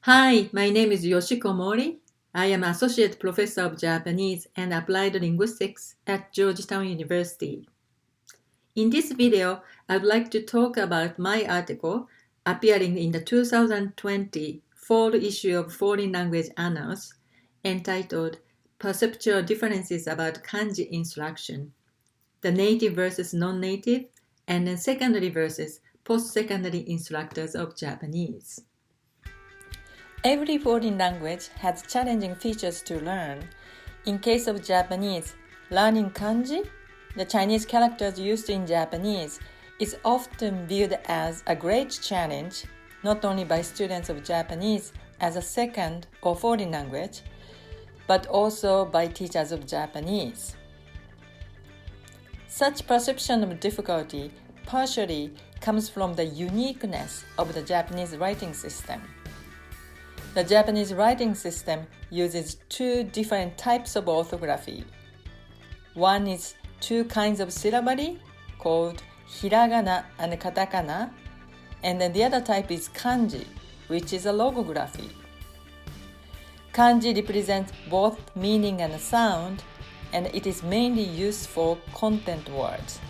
Hi, my name is Yoshiko Mori. I am Associate Professor of Japanese and Applied Linguistics at Georgetown University. In this video, I'd like to talk about my article appearing in the 2020 fall issue of Foreign Language Annals entitled Perceptual Differences About Kanji Instruction, the Native versus Non-Native, and then Secondary versus Post-Secondary Instructors of Japanese. Every foreign language has challenging features to learn. In case of Japanese, learning kanji, the Chinese characters used in Japanese, is often viewed as a great challenge, not only by students of Japanese as a second or foreign language, but also by teachers of Japanese. Such perception of difficulty partially comes from the uniqueness of the Japanese writing system. The Japanese writing system uses two different types of orthography. One is two kinds of syllabary called hiragana and katakana, and then the other type is kanji, which is a logography. Kanji represents both meaning and sound, and it is mainly used for content words.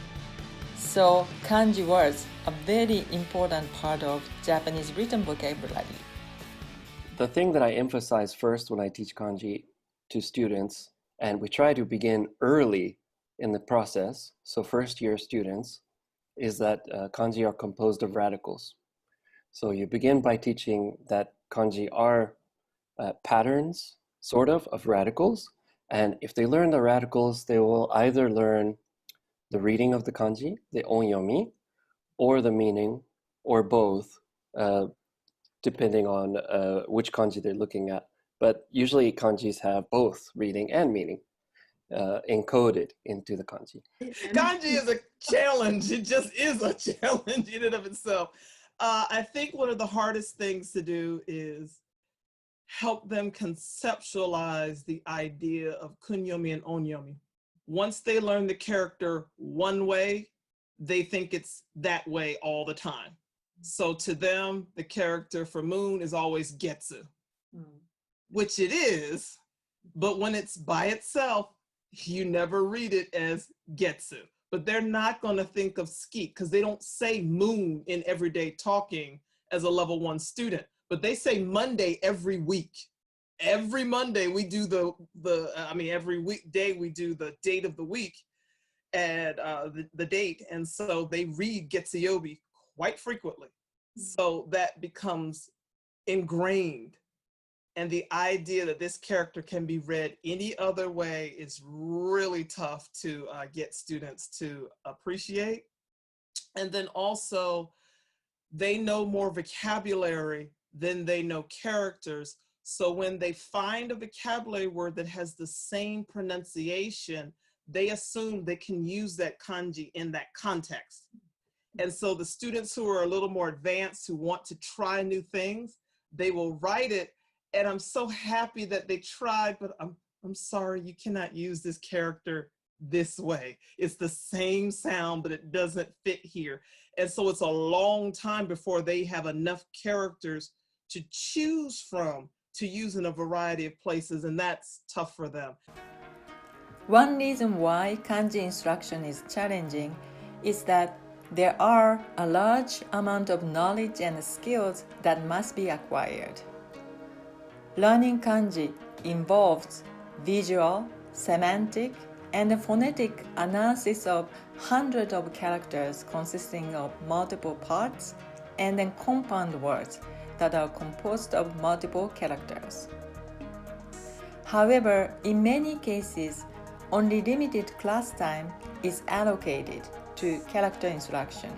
So kanji words are a very important part of Japanese written vocabulary. The thing that I emphasize first when I teach kanji to students, and we try to begin early in the process, so first-year students, is that kanji are composed of radicals. So you begin by teaching that kanji are patterns, sort of radicals, and if they learn the radicals, they will either learn the reading of the kanji, the onyomi, or the meaning, or both, depending on which kanji they're looking at. But usually kanjis have both reading and meaning encoded into the kanji. Kanji is a challenge. It just is a challenge in and of itself. I think one of the hardest things to do is help them conceptualize the idea of kunyomi and onyomi. Once they learn the character one way, they think it's that way all the time. So to them, the character for moon is always getsu, which it is, but when it's by itself, you never read it as getsu. But they're not going to think of ski because they don't say moon in everyday talking as a level 1 student, but they say Monday every week. Every Monday we do every weekday we do the date of the week and the date. And so they read Getsuyobi quite frequently. So that becomes ingrained. And the idea that this character can be read any other way is really tough to get students to appreciate. And then also, they know more vocabulary than they know characters. So when they find a vocabulary word that has the same pronunciation, they assume they can use that kanji in that context. And so the students who are a little more advanced, who want to try new things, they will write it. And I'm so happy that they tried, but I'm sorry, you cannot use this character this way. It's the same sound, but it doesn't fit here. And so it's a long time before they have enough characters to choose from to use in a variety of places, and that's tough for them. One reason why kanji instruction is challenging is that there are a large amount of knowledge and skills that must be acquired. Learning kanji involves visual, semantic, and phonetic analysis of hundreds of characters consisting of multiple parts and then compound words that are composed of multiple characters. However, in many cases, only limited class time is allocated to character instruction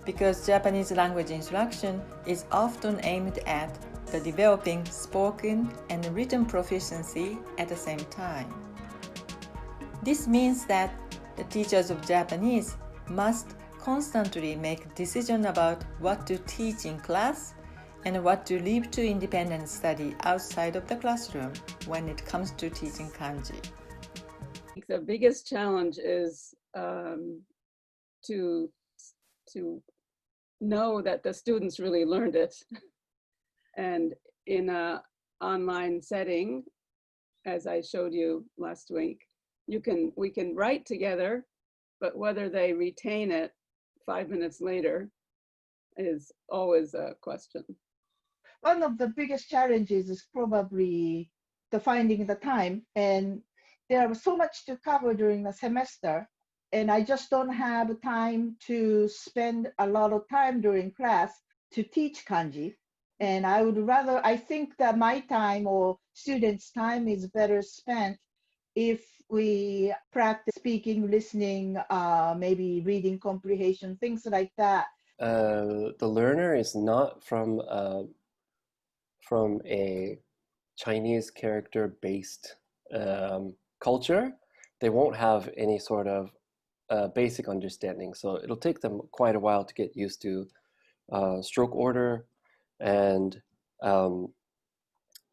because Japanese language instruction is often aimed at the developing spoken and written proficiency at the same time. This means that the teachers of Japanese must constantly make decisions about what to teach in class and what to leave to independent study outside of the classroom when it comes to teaching kanji. The biggest challenge is to know that the students really learned it and in a online setting, as I showed you last week, we can write together, but whether they retain it 5 minutes later is always a question. One of the biggest challenges is probably the finding the time, and there was so much to cover during the semester, and I just don't have time to spend a lot of time during class to teach kanji. And I think that my time or students' time is better spent if we practice speaking, listening, maybe reading comprehension, things like that. The learner is not from a Chinese character-based culture. They won't have any sort of basic understanding. So it'll take them quite a while to get used to stroke order and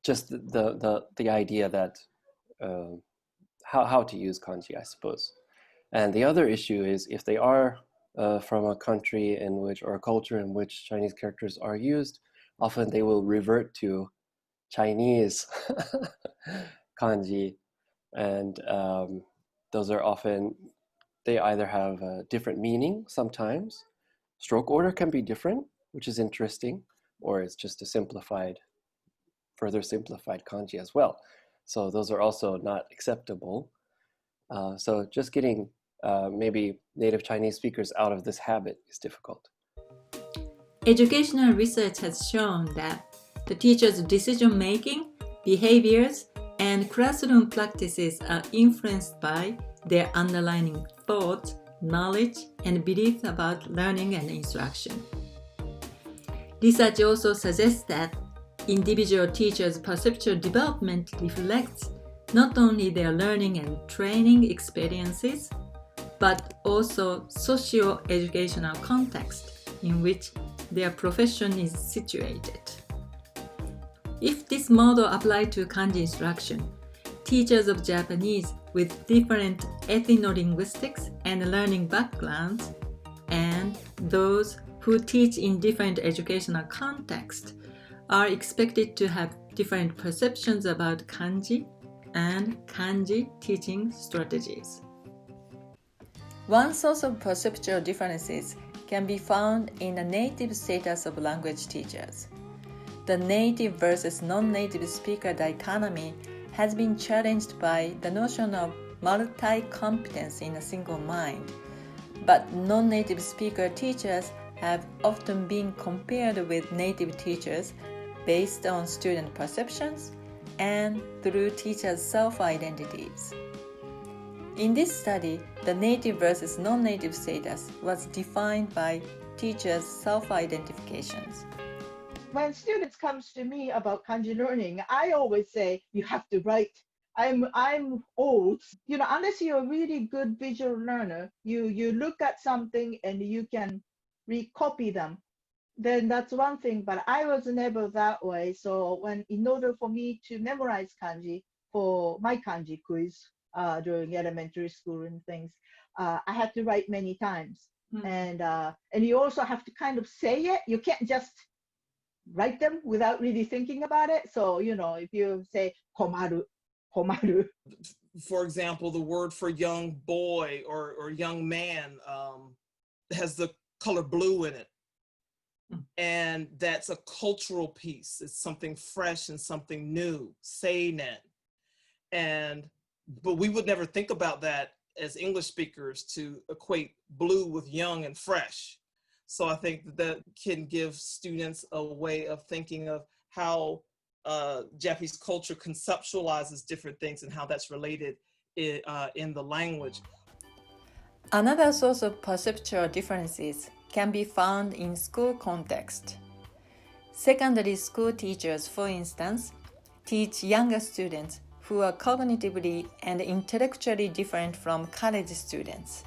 just the idea that how to use kanji, I suppose. And the other issue is if they are from a country in which, or a culture in which Chinese characters are used, often they will revert to Chinese kanji, and those are often, they either have a different meaning sometimes. Stroke order can be different, which is interesting, or it's just a further simplified kanji as well. So those are also not acceptable. So just getting maybe native Chinese speakers out of this habit is difficult. Educational research has shown that the teacher's decision-making, behaviors, and classroom practices are influenced by their underlying thoughts, knowledge, and beliefs about learning and instruction. Research also suggests that individual teachers' perceptual development reflects not only their learning and training experiences, but also socio-educational context in which their profession is situated. If this model applied to kanji instruction, teachers of Japanese with different ethno-linguistics and learning backgrounds, and those who teach in different educational contexts, are expected to have different perceptions about kanji and kanji teaching strategies. One source of perceptual differences can be found in the native status of language teachers. The native versus non-native speaker dichotomy has been challenged by the notion of multi-competence in a single mind, but non-native speaker teachers have often been compared with native teachers based on student perceptions and through teachers' self-identities. In this study, the native versus non-native status was defined by teachers' self-identifications. When students comes to me about kanji learning, I always say, you have to write. I'm old. Unless you're a really good visual learner, you look at something and you can recopy them. Then that's one thing, but I was never that way. So in order for me to memorize kanji for my kanji quiz during elementary school and things, I had to write many times. And you also have to kind of say it. You can't just write them without really thinking about it. So, if you say komaru, komaru. For example, the word for young boy or young man has the color blue in it. And that's a cultural piece. It's something fresh and something new, seinen. But we would never think about that as English speakers, to equate blue with young and fresh. So I think that can give students a way of thinking of how Japanese culture conceptualizes different things and how that's related in the language. Another source of perceptual differences can be found in school context. Secondary school teachers, for instance, teach younger students who are cognitively and intellectually different from college students.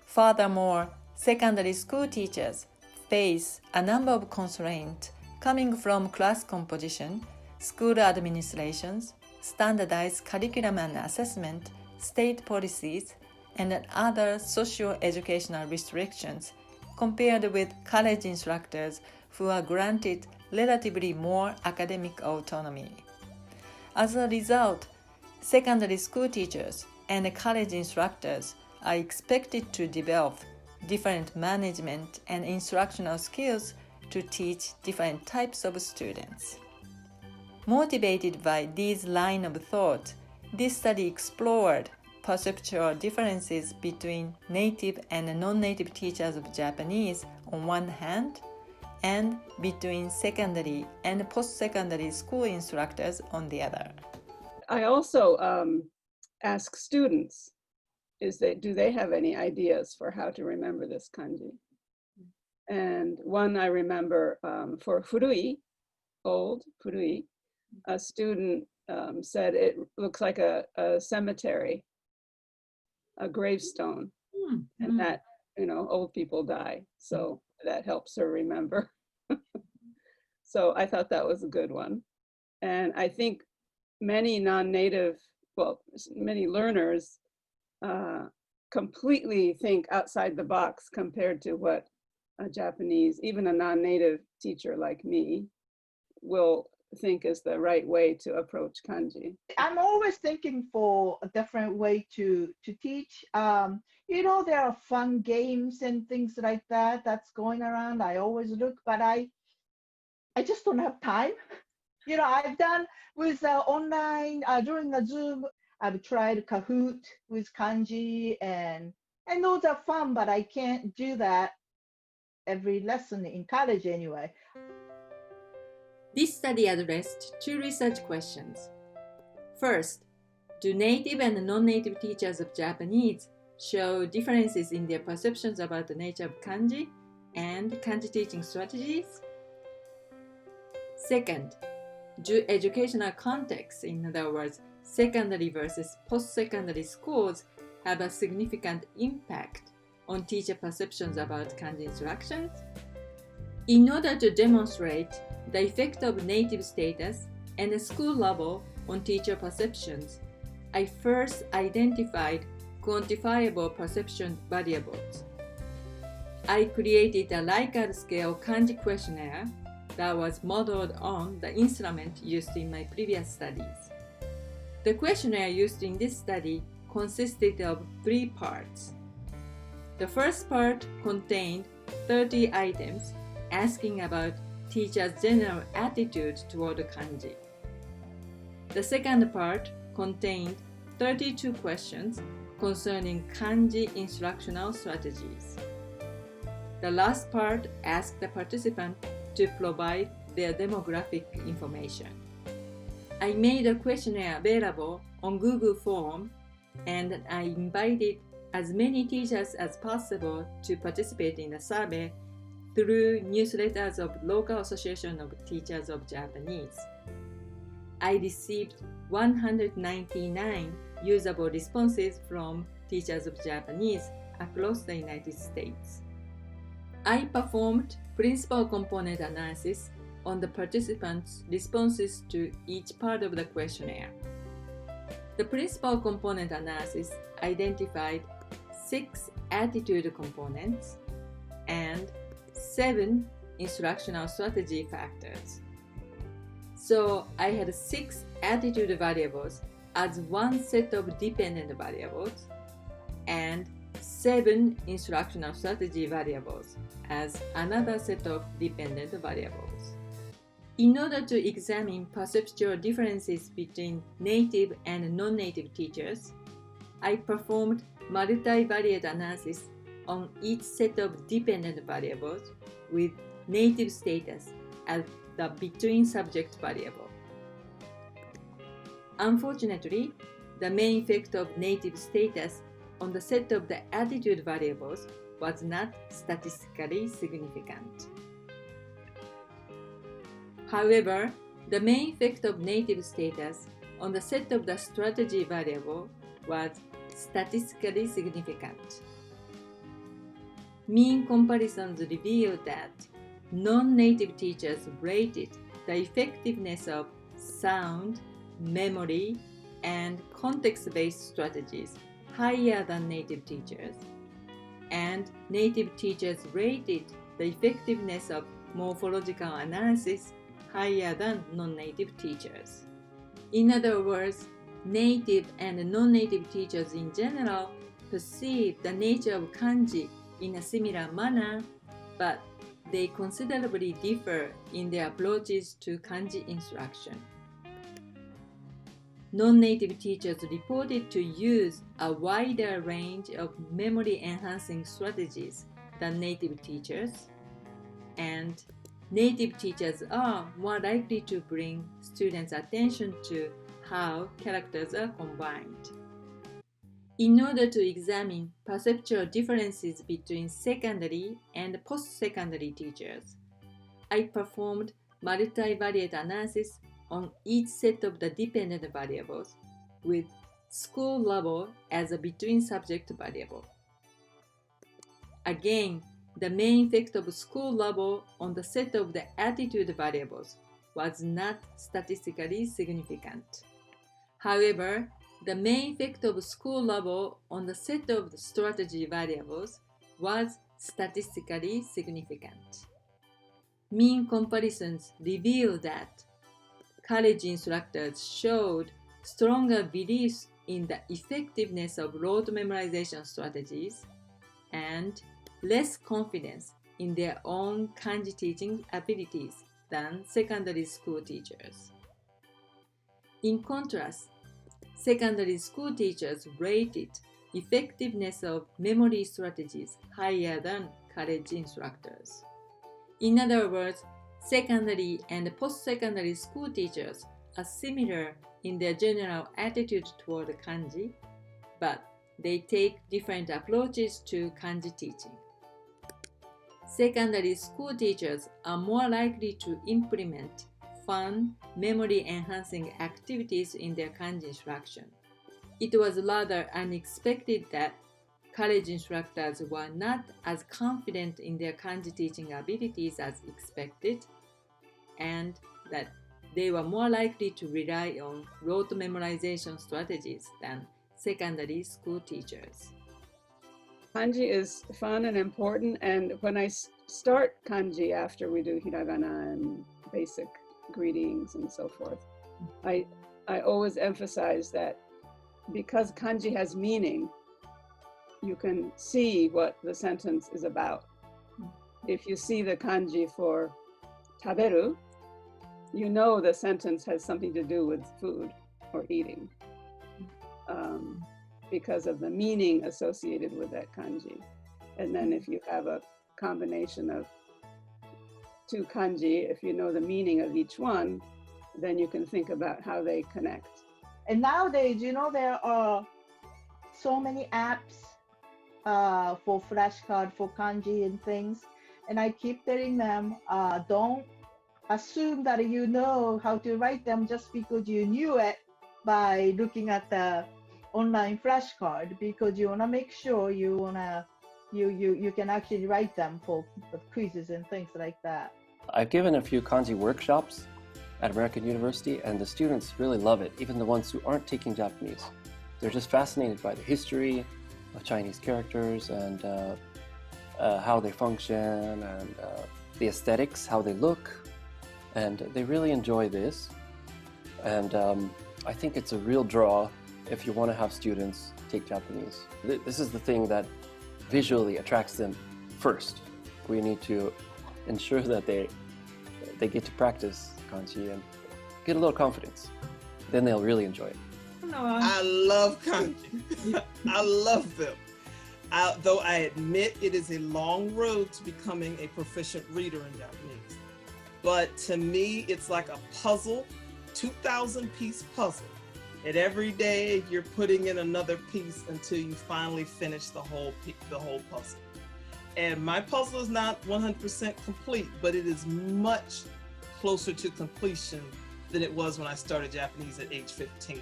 Furthermore, secondary school teachers face a number of constraints coming from class composition, school administrations, standardized curriculum and assessment, state policies, and other socio-educational restrictions compared with college instructors who are granted relatively more academic autonomy. As a result, secondary school teachers and college instructors are expected to develop different management and instructional skills to teach different types of students. Motivated by these line of thought, this study explored perceptual differences between native and non-native teachers of Japanese on one hand, and between secondary and post-secondary school instructors on the other. I also ask students, do they have any ideas for how to remember this kanji? And one I remember for furui, old furui, a student said it looks like a cemetery, a gravestone, and that, old people die. So that helps her remember. So I thought that was a good one. And I think many non-native, many learners completely think outside the box compared to what a Japanese, even a non-native teacher like me, will think is the right way to approach kanji. I'm always thinking for a different way to teach. There are fun games and things like that that's going around. I always look, but I just don't have time. I've done with online during the Zoom. I've tried Kahoot with kanji, and those are fun, but I can't do that every lesson in college anyway. This study addressed two research questions. First, do native and non-native teachers of Japanese show differences in their perceptions about the nature of kanji and kanji teaching strategies? Second, do educational contexts, in other words, secondary versus post-secondary schools, have a significant impact on teacher perceptions about kanji instructions? In order to demonstrate the effect of native status and the school level on teacher perceptions, I first identified quantifiable perception variables. I created a Likert scale kanji questionnaire that was modeled on the instrument used in my previous studies. The questionnaire used in this study consisted of 3 parts. The first part contained 30 items asking about teachers' general attitude toward kanji. The second part contained 32 questions concerning kanji instructional strategies. The last part asked the participant to provide their demographic information. I made a questionnaire available on Google Form, and I invited as many teachers as possible to participate in the survey through newsletters of Local Association of Teachers of Japanese. I received 199 usable responses from teachers of Japanese across the United States. I performed principal component analysis on the participants' responses to each part of the questionnaire. The principal component analysis identified 6 attitude components and 7 instructional strategy factors. So I had 6 attitude variables as one set of dependent variables and 7 instructional strategy variables as another set of dependent variables. In order to examine perceptual differences between native and non-native teachers, I performed multivariate analysis on each set of dependent variables with native status as the between subject variable. Unfortunately, the main effect of native status on the set of the attitude variables was not statistically significant. However, the main effect of native status on the set of the strategy variable was statistically significant. Mean comparisons revealed that non-native teachers rated the effectiveness of sound, memory, and context-based strategies higher than native teachers, and native teachers rated the effectiveness of morphological analysis higher than non-native teachers. In other words, native and non-native teachers in general perceive the nature of kanji in a similar manner, but they considerably differ in their approaches to kanji instruction. Non-native teachers reported to use a wider range of memory-enhancing strategies than native teachers, and native teachers are more likely to bring students' attention to how characters are combined. In order to examine perceptual differences between secondary and post-secondary teachers, I performed multivariate analysis on each set of the dependent variables, with school level as a between-subject variable. Again, the main effect of school level on the set of the attitude variables was not statistically significant. However, the main effect of school level on the set of the strategy variables was statistically significant. Mean comparisons reveal that college instructors showed stronger beliefs in the effectiveness of rote memorization strategies and less confidence in their own kanji teaching abilities than secondary school teachers. In contrast, secondary school teachers rated effectiveness of memory strategies higher than college instructors. In other words, secondary and post-secondary school teachers are similar in their general attitude toward kanji, but they take different approaches to kanji teaching. Secondary school teachers are more likely to implement fun, memory-enhancing activities in their kanji instruction. It was rather unexpected that college instructors were not as confident in their kanji teaching abilities as expected, and that they were more likely to rely on rote memorization strategies than secondary school teachers. Kanji is fun and important, and when I start kanji after we do hiragana and basic greetings and so forth, I always emphasize that because kanji has meaning, you can see what the sentence is about. If you see the kanji for taberu, you know the sentence has something to do with food or eating, because of the meaning associated with that kanji. And then if you have a combination of two kanji, if you know the meaning of each one, then you can think about how they connect. And nowadays, there are so many apps for flashcard, for kanji and things. And I keep telling them, don't assume that you know how to write them just because you knew it by looking at the online flashcard, because you want to make sure you can actually write them for quizzes and things like that. I've given a few kanji workshops at American University, and the students really love it, even the ones who aren't taking Japanese. They're just fascinated by the history of Chinese characters and how they function and the aesthetics, how they look, and they really enjoy this. And I think it's a real draw if you want to have students take Japanese. This is the thing that visually attracts them first. We need to ensure that they get to practice kanji and get a little confidence. Then they'll really enjoy it. I love kanji. I love them. Though I admit it is a long road to becoming a proficient reader in Japanese. But to me, it's like a puzzle, 2,000-piece puzzle. And every day you're putting in another piece until you finally finish the whole puzzle. And my puzzle is not 100% complete, but it is much closer to completion than it was when I started Japanese at age 15.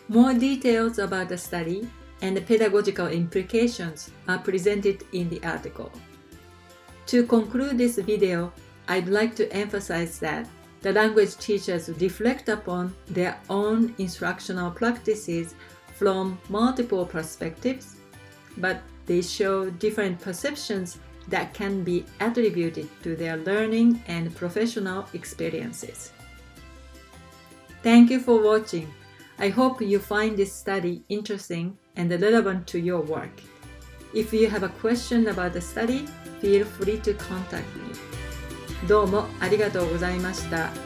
More details about the study and the pedagogical implications are presented in the article. To conclude this video, I'd like to emphasize that the language teachers reflect upon their own instructional practices from multiple perspectives, but they show different perceptions that can be attributed to their learning and professional experiences. Thank you for watching. I hope you find this study interesting and relevant to your work. If you have a question about the study, feel free to contact me. どうもありがとうございました。